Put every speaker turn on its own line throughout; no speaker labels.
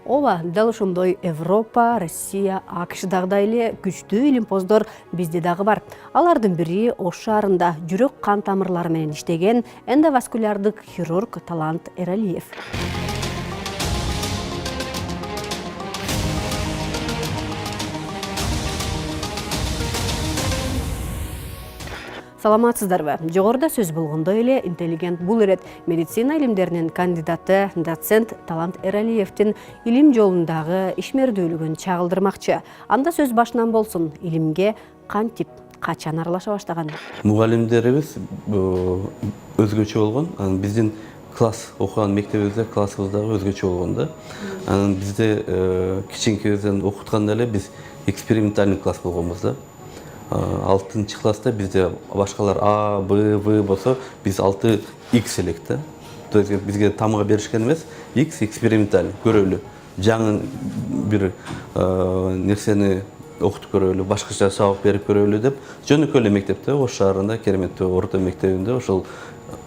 Ооба, дал ошондой Европа, Россия, АКШдагыдай эле күчтүү илимпоздор бизде дагы бар. Алардын бири Ош шаарында жүрөк кан тамырлары менен иштеген эндоваскулярдык хирург Талант Эралиев. Саламатсыздарбы? Жогоруда сөз болгондой эле интеллигент бул эрет медицина илимдеринин кандидаты доцент Талант Эралиевдин илим жолундагы ишмердүүлүгүн чагылдырмакчы. Анда сөз башынан болсун, илимге кантип, качан аралаша баштаган?
Мугалимдерибиз өзгөчө болгон. Биздин класс окуган мектебибизде классыбыз дагы өзгөчө болгон да. Бизде кичинекебизден окутканда эле биз экспериментальный класс болгонбуз да. 6 класста bizde başkalar A, B, V bolsa biz 6 X elek da. То есть bizge tamga berишкен эмес, X эксперименталь, көрөлү. Жаңы бир нерсени окутуп көрөлү, башкача сабак берип көрөлү деп жөнөкөй эле мектепте, Ош шаарында кереметтүү орто мектебинде ошол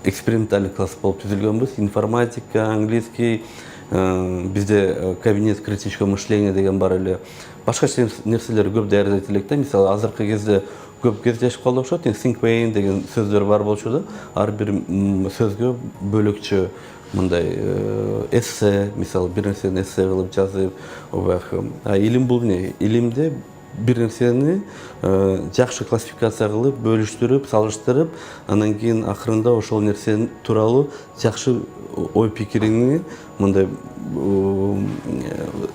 экспериментальный класс болуп түзүлгөнбүз. Информатика, английский, bizde кабинет критического мышления деген бар эле. Башкача нерселер көп даярдайт элек да. Мисалы, азыркы кезде көп кездешип калды окшойт. Think pain деген сөздөр бар болчу да. Ар бир сөзгө бөлөкчө мындай эссе, мисалы, бир нерсени эссе кылып жазып, илим бул эмне? Илимде бир нерсени жакшы классификация кылып, бөлүштүрүп, салыштырып, анан кийин акырында ошол нерсе тууралуу жакшы ой пикириңни мындай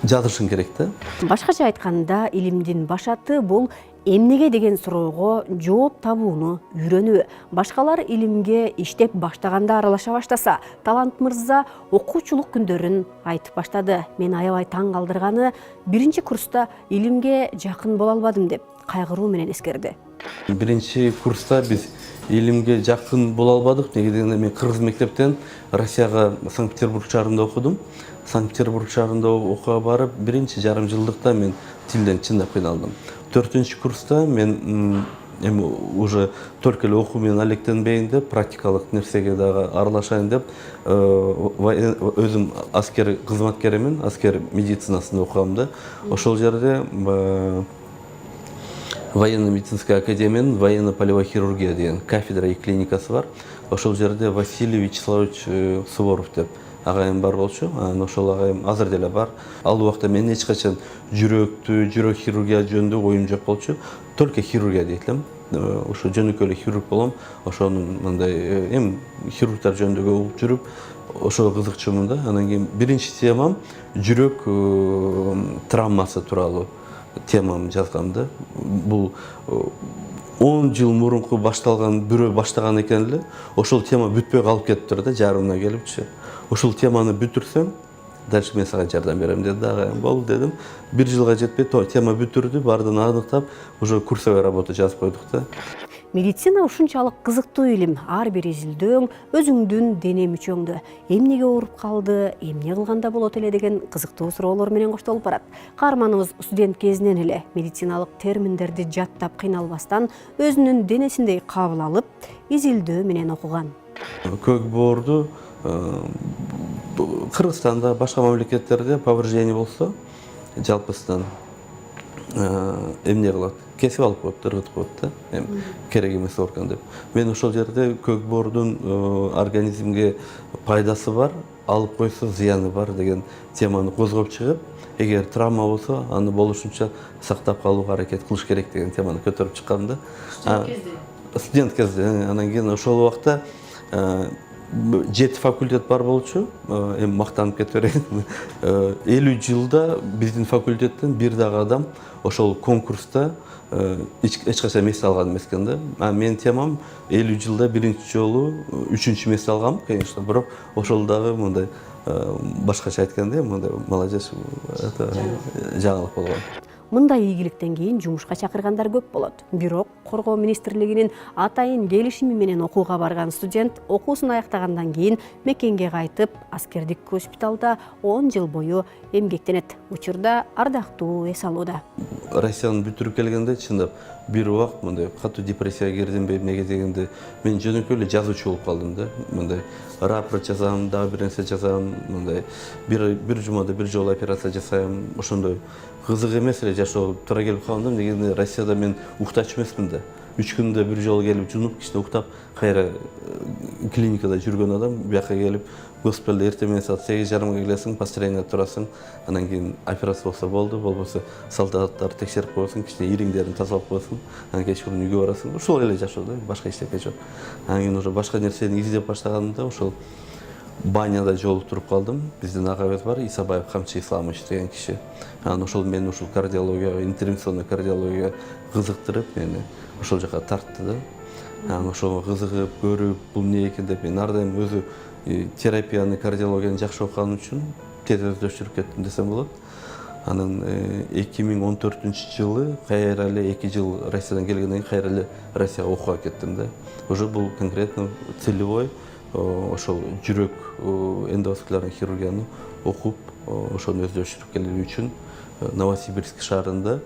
жазышың керек да.
Башкача айтканда, илимдин башаты бул эмнеге деген суроого жооп табууну үйрөнүү. Башкалар илимге иштеп баштаганда аралаша баштаса, Талант мырза окуучулук күндөрүн айтып баштады. Мен аябай таң калтырганы, биринчи курста илимге жакын боло албадым деп кайгыруу менен эскерди.
Биринчи курста биз илимге жакын боло албадык. Неге дегенде мен кыргыз мектептен Россияга Санкт-Петербург шаарында окудум. Санкт-Петербург шаарында окууга барып, биринчи жарым жылдыкта мен тилден чындап кыйналдым. 4-чү курста мен уже только эле окуу менен алектенбейин деп, практикалык нерсеге дагы аралашайын деп, өзүм аскер кызматкеримин, аскер медицинасында окугам да. Ошол жерде военно-медицинская академиянын военно-полевой хирургия деген кафедра и клиникасы бар. Ошол жерде Василий Вячеславович Суворов деп агайым бар болчу. Ошол агайым азыр деле бар. Ал убакта мен эч качан жүрөк хирургия жөнүндө оюм жок болчу. Только хирургия дейт элем. Ошо жөнөкөй эле хирург болом. Ошонун мындай хирургтар жөнүндө көп жүрүп, ошого кызыкчумун да. Анан кийин биринчи темам жүрөк травмасы тууралуу темамды жазгам да. Бул 10 жыл мурунку башталган, бирөө баштаган экен эле. Ошол тема бүтпөй калып кетиптир да, жарымына келипчи. Ошол теманы бүтүрсөм, дальше мен сага жардам берем деди дагы. Болду дедим. 1 жылга жетпей, тема бүтүрдү, бардын аныктап, уже курсовой работа жазып койдук да.
Медицина ушунчалык кызыктуу илим. Ар бир изилдөөң өзүңдүн дене мүчөңдү эмнеге ооруп калды, эмне кылганда болот эле деген кызыктуу суроолор менен коштолуп барат. Каарманыбыз студент кезинен эле медициналык терминдерди жаттап кыйналбастан өзүнүн денесиндей кабыл алып, изилдөө менен окуган.
Көк боорду Кыргызстанда, башка мамлекеттерде повреждение болсо, жалпысынан эмне кылат? Кесип алып коет, ыргытып коет да. Керек эмес орган деп. Мен ошол жерде көк боордун организмге пайдасы бар, алып койсо зыяны бар деген теманы козгоп чыгып, эгер травма болсо, аны болушунча сактап калууга аракет кылыш керек деген теманы көтөрүп чыккам да. Студент кезде. Анан кийин ошол убакта 7 факультет бар болчу, мактанып кете берейин. 50 жылда биздин факультеттен бир дагы адам ошол конкурста эч качан месте алган эмес экен да. Менин темам 50 жылда биринчи жолу 3-чү месте алгам, конечно, бирок ошол дагы мындай башкача айтканда, мындай молодец жаңылык болгон.
Мындай ийгиликтен кийин жумушка чакыргандар көп болот. Бирок Коргоо министрлигинин атайын келишими менен окууга барган студент окуусун аяктагандан кийин мекенге кайтып, аскердик госпиталда 10 жыл бою эмгектенет. Учурда ардактуу эс алууда.
Россияны бүтүрүп келгенде чындап бир убак мындай катуу депрессияга кирдимби эмнеге дегенде мен жөнөкөй эле жазуучу болуп калдым да. Мындай рапорт жазам, дагы бир нерсе жазам, мындай бир жумада бир жолу операция жасайм. Ошондой кызык эмес эле жашоо туура келип калганда, негизи Россияда мен уктачу эмесмин да. 3 күндө бир жолу келип жунуп, кичине уктап, кайра клиникада жүргөн адам бияка келип, госпиталда эртең менен саат 8:30 келесиң, построение турасың, анан кийин операция болсо болду, болбосо солдаттар текшерип коесуң, кичине ириңдерин тазалап коесуң, анан кечкурун үйгө барасың. Ушул эле жашоо да, башка эчтеке жок. Анан кийин уже башка нерсени издеп баштаганымда ошол баняда жолуктуруп калдым. Биздин агабыз бар, Исабаев Камчы Исламович деген киши. Анан ошол мени ушул кардиологияга, интервенционный кардиологияга кызыктырып, мени ошол жака тартты да. Анан ошого кызыгып, көрүп, бул эмне экен деп мен ар дайым өзү терапияны, кардиологияны жакшы окуганым үчүн тез өздөштүрүп кеттим десем болот. Анан 2014-жылы кайра эле 2 жыл Россиядан келгенден кийин кайра эле Россияга окууга кеттим да. Уже бул конкретно целевой ошол жүрөк эндоваскулярный хирургияны окуп, ошону өздөштүрүп келүү үчүн Новосибирск шаарында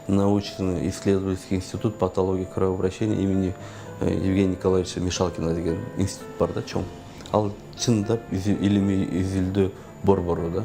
научно-исследовательский институт патологии кровообращения имени Евгения Николаевича Мишалкина деген институт бар да, чоң. Ал чындап илимий изилдөө борбору да.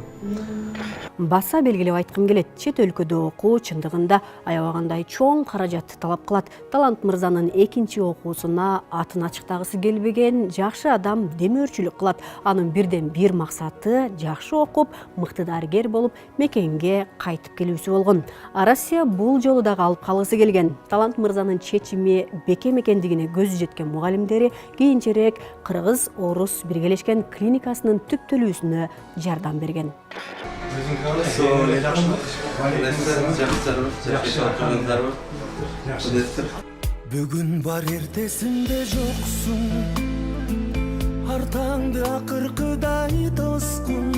Баса белгилеп айткым келет, чет өлкөдө окуу чындыгында аябагандай чоң каражат талап кылат. Талант мырзанын экинчи окуусуна атын ачыктагысы келбеген жакшы адам демөөрчүлүк кылат. Анын бирден бир максаты жакшы окуп, мыкты дарыгер болуп, мекенге кайтып келүүсү болгон. Россия бул жолу дагы алып калгысы келген. Талант мырзанын чечими бекем экендигине көзү жеткен мугалимдери кийинчерээк кыргыз орус биргелешкен клиникасынын түптөлүүсүнө жардам берген.
Бүгүн бар эртесинде жоксуң, артаңды акыркыдай тоскун.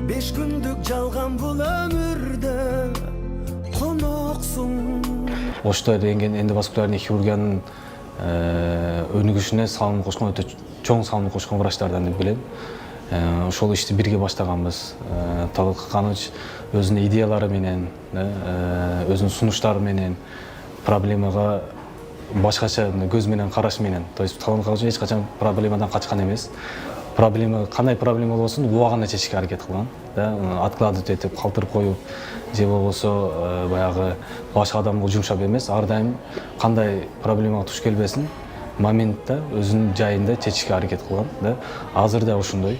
5 күндүк жалган бул өмүрдө коноксуң.
Ошто деген эндоваскулярный хирургиянын өнүгүшүнө салым кошкон, өтө чоң салым кошкон врачтардан деп билем. Ошол ишти бирге баштаганбыз. Талант Каканович өзүнүн идеялары менен, өзүнүн сунуштары менен проблемага башкача көз менен караш менен. То есть Талант Каканович эч качан проблемадан качкан эмес. Проблема кандай проблема болсун, убагында чечишке аракет кылган. Откладывать этип калтырып коюп, же болбосо баягы башка адамга жумшап эмес, ар дайым кандай проблемага туш келбесин моментте өзүнүн жайында чечишке аракет кылган да. Азыр да ошондой.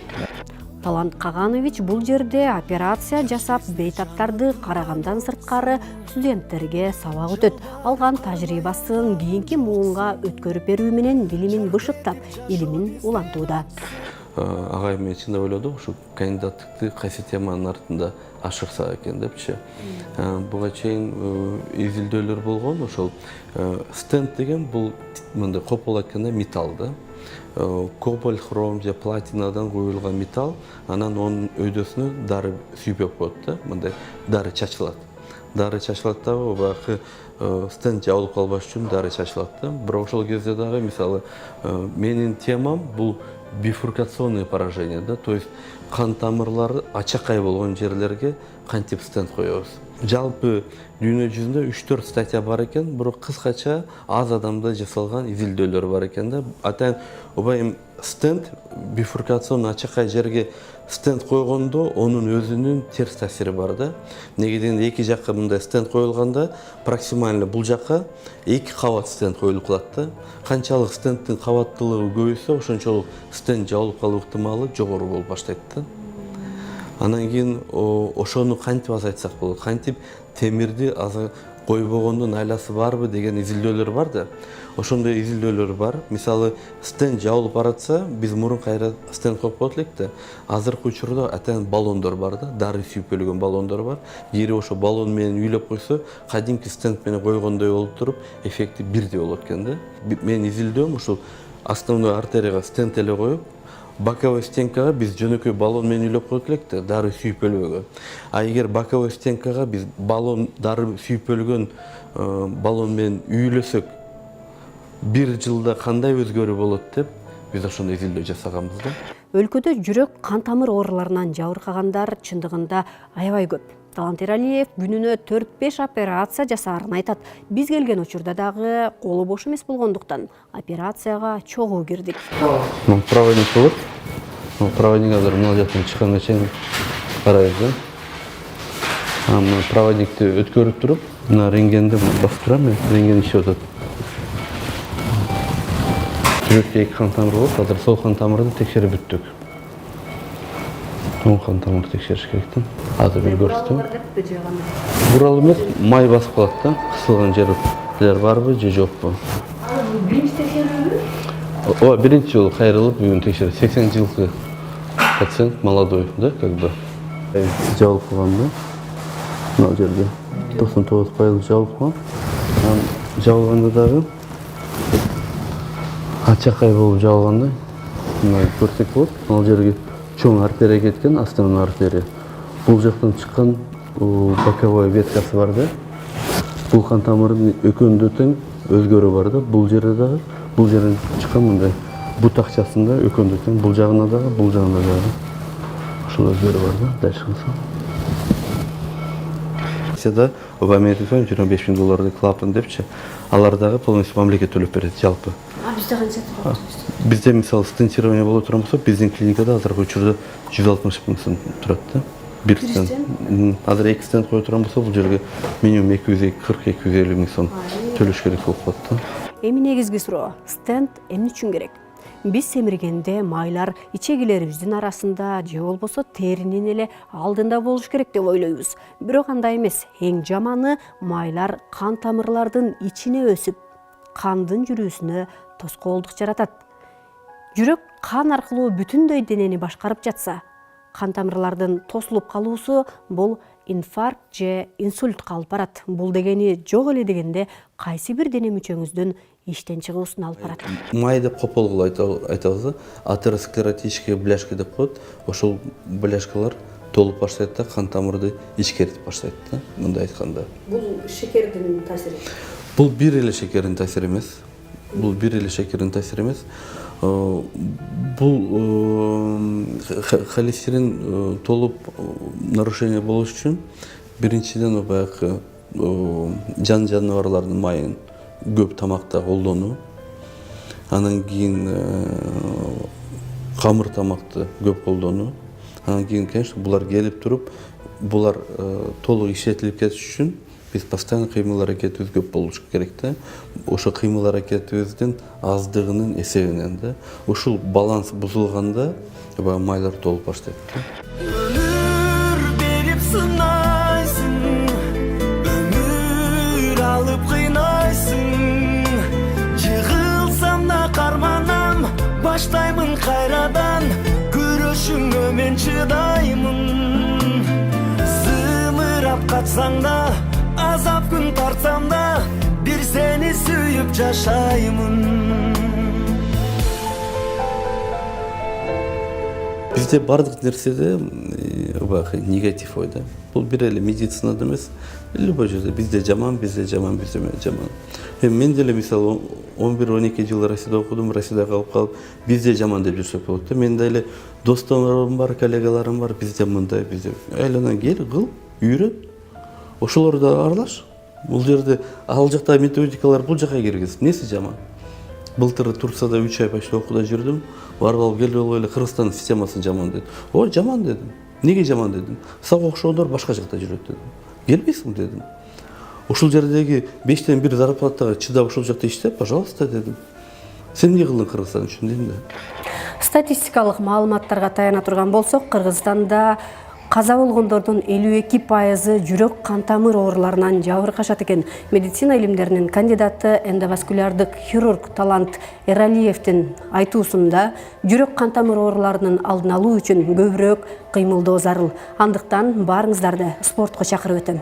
Талант Каганович бул жерде операция жасап, бейтаптарды карагандан сырткары студенттерге сабак өтөт. Алган тажрыйбасын кийинки муунга өткөрүп берүү менен билимин бышыктап, илимин улантууда.
Агайым мен чындап ойлодум, ушу кандидаттыкты кайсы теманын артында ашырса экен депчи. Буга чейин изилдөөлөр болгон, ошол стенд деген бул мындай копол айтканда металл да. Кобальт, хром же платинадан куюлган металл, анан онун өйдөсүнө дары сүйпөп коет да, мындай дары чачылат. Дары чачылат дагы баягы стенд жабылып калбаш үчүн дары чачылат да. Бирок ошол кезде дагы мисалы менин темам бул бифуркационное поражение да, то есть кан тамырлары ачакай болгон жерлерге кантип стенд коебуз. Жалпы дүйнө жүзүндө 3-4 статья бар экен, бирок кыскача аз адамда жасалган изилдөөлөр бар экен да. Атайын убайым стенд бифуркационный ачакай жерге стенд койгондо онун өзүнүн терс таасири бар да. Неге дегенде эки жакка мындай стенд коюлганда проксимально бул жакка 2 кабат стенд коюлуп калат да. Канчалык стендтин кабаттуулугу көбөйсө, ошончолук стенд жабылып калуу ыктымалы жогору болуп баштайт да. Анан кийин ошону кантип азайтсак болот? Кантип темирди койбогондун айласы барбы деген изилдөөлөр бар да. Ошондой изилдөөлөр бар. Мисалы стенд жабылып баратса, биз мурун кайра стенд коюп коет элек да. Азыркы учурда атайын баллондор бар да, дары сүйпөлгөн баллондор бар. Жери ошо баллон менен үйлөп койсо, кадимки стенд менен койгондой болуп туруп, эффекти бирдей болот экен да. Мен изилдөм ушул основной артерияга стенд эле коюп, боковой стенкага биз жөнөкөй баллон менен үйлөп коет элек да, дары сүйпөлбөгөн. А эгер боковой стенкага биз баллон дары сүйпөлгөн баллон менен үйлөсөк, 1 жылда кандай өзгөрүү болот деп биз ошондой изилдөө жасаганбыз да.
Өлкөдө жүрөк кан тамыр ооруларынан жабыркагандар чындыгында аябай көп. Талант Эралиев күнүнө 4-5 операция жасаарын айтат. Биз келген учурда дагы колу бош эмес болгондуктан операцияга чогуу кирдик.
Проводник болот. Проводник азыр мына жактан чыкканга чейин карайбыз. Мына проводникти өткөрүп туруп, мына рентгенди басып турам мен. Рентген ишип атат. Жүрөктө 2 қан тамыры болот. Азыр сол қан тамырды текшерип бүттүк. Оң қан тамырды текшериш керек да. Азыр бир көрсөтөм. Бурал эмес, май басып калат да. Кысылган жер барбы же жокпу?
Биринчи текшерүүбү?
О, биринчи жолу кайрылып, бүгүн текшерип. 80 жылкы пациент, молодой, да, как бы. Жабылып калганда, мына жерде 99% жабылып калган. Жабылганда дагы ачакай болуп жабылганда, мына көрсөк болот. Ал жерге чоң артерия кеткен, астынан артерия. Бул жактан чыккан боковой веткасы бар да. Бул кан тамырдын экөөндө тең өзгөрүү бар да. Бул жерде дагы, бул жерден чыккан мындай бутакчасында экөөндө тең, бул жагына дагы, бул жагына дагы. Ошол өзгөрүү бар да. Дальше кылсам. Да, оба медицина $25,000 клапан депчи. Алар дагы полностью мамлекет төлөп берет жалпы.
Бизде канча турат?
Бизде мисалы стентирование боло турган болсо, биздин клиникада азыркы учурда 160 000 сом турат да. Бир стенд. Азыр 2 стенд кое турган болсо, бул жерге минимум 240-250 000 сом төлөш керек болуп калат да.
Эми негизги суроо, стенд эмне үчүн керек? Биз семиргенде майлар ичегилерибиздин арасында же болбосо теринин эле алдында болуш керек деп ойлойбуз. Бирок андай эмес. Эң жаманы майлар кан тамырлардын ичине өсүп, кандын жүрүүсүнө тоскоолдук жаратат. Жүрөк кан аркылуу бүтүндөй денени башкарып жатса, кан тамырлардын тосулуп калуусу бул инфаркт же инсультка алып барат. Бул дегени жок эле дегенде кайсы бир дене мүчөңүздүн иштен чыгуусуна алып барат.
Майда кополгул айтабыз да, атеросклеротические бляшки деп коет. Ошол бляшкалар толуп баштайт да, кан тамырды ичкертип баштайт да, мындай айтканда.
Бул шекердин таасири.
Бул бир эле шекердин таасири эмес. Бул бир эле шекердин таасири эмес. Бул холестерин толуп нарушение болуш үчүн биринчиден баягы жаныбарлардын майын көп тамакта колдонуу. Анан кийин камыр тамакты көп колдонуу. Анан кийин, конечно, булар келип туруп, булар толук иштетилип кетиш үчүн биз постоянно кыймыл аракетибиз көп болуш керек да. Ошо кыймыл аракетибиздин аздыгынын эсебинен да. Ушул баланс бузулганда майлар толуп баштайт да.
Өмүр берип сынайсың, өмүр алып кыйнайсың. Жыгылсам да карманам, баштаймын кайрадан. Күрөшүңө мен чыдаймын. Зымырап катсаң да, азап күн тартсам да, бир сени сүйүп жашаймын.
Бизде бардык нерседе негатив ой да. Бул бир эле медицинада эмес, любой жерде бизде жаман, бизде жаман. Мен деле мисалы 11-12 жыл Россияда окудум, Россияда калып, бизде жаман деп жүрсөк болот да. Мен деле досторум бар, коллегаларым бар, бизде мындай, бизде. Айланан кел, кыл, үйрөт. Ошолорду аралаш. Бул жерде ал жакта методикалар бул жака киргиз. Эмнеси жаман? Былтыр Турцияда 3 ай почти окууда жүрдүм. Барып алып келип эле Кыргызстандын системасы жаман деди. О, жаман дедим. Неге жаман дедим? Сага окшоодор башка жакта жүрөт дедим. Келбейсиңби дедим. Ушул жердеги 5тен 1 зарплатага чыдап ушул жакта иштеп, пожалуйста дедим. Сен эмне кылдың Кыргызстан үчүн дедим да.
Статистикалык маалыматтарга таяна турган болсок, Кыргызстанда каза болгондордун 52% жүрөк кан тамыр ооруларынан жабыркашат экен. Медицина илимдеринин кандидаты эндоваскулярдык хирург Талант Эралиевдин айтуусунда жүрөк кан тамыр ооруларынын алдын алуу үчүн көбүрөөк кыймылдоо зарыл. Андыктан баарыңыздарды спортко чакырып өтөм.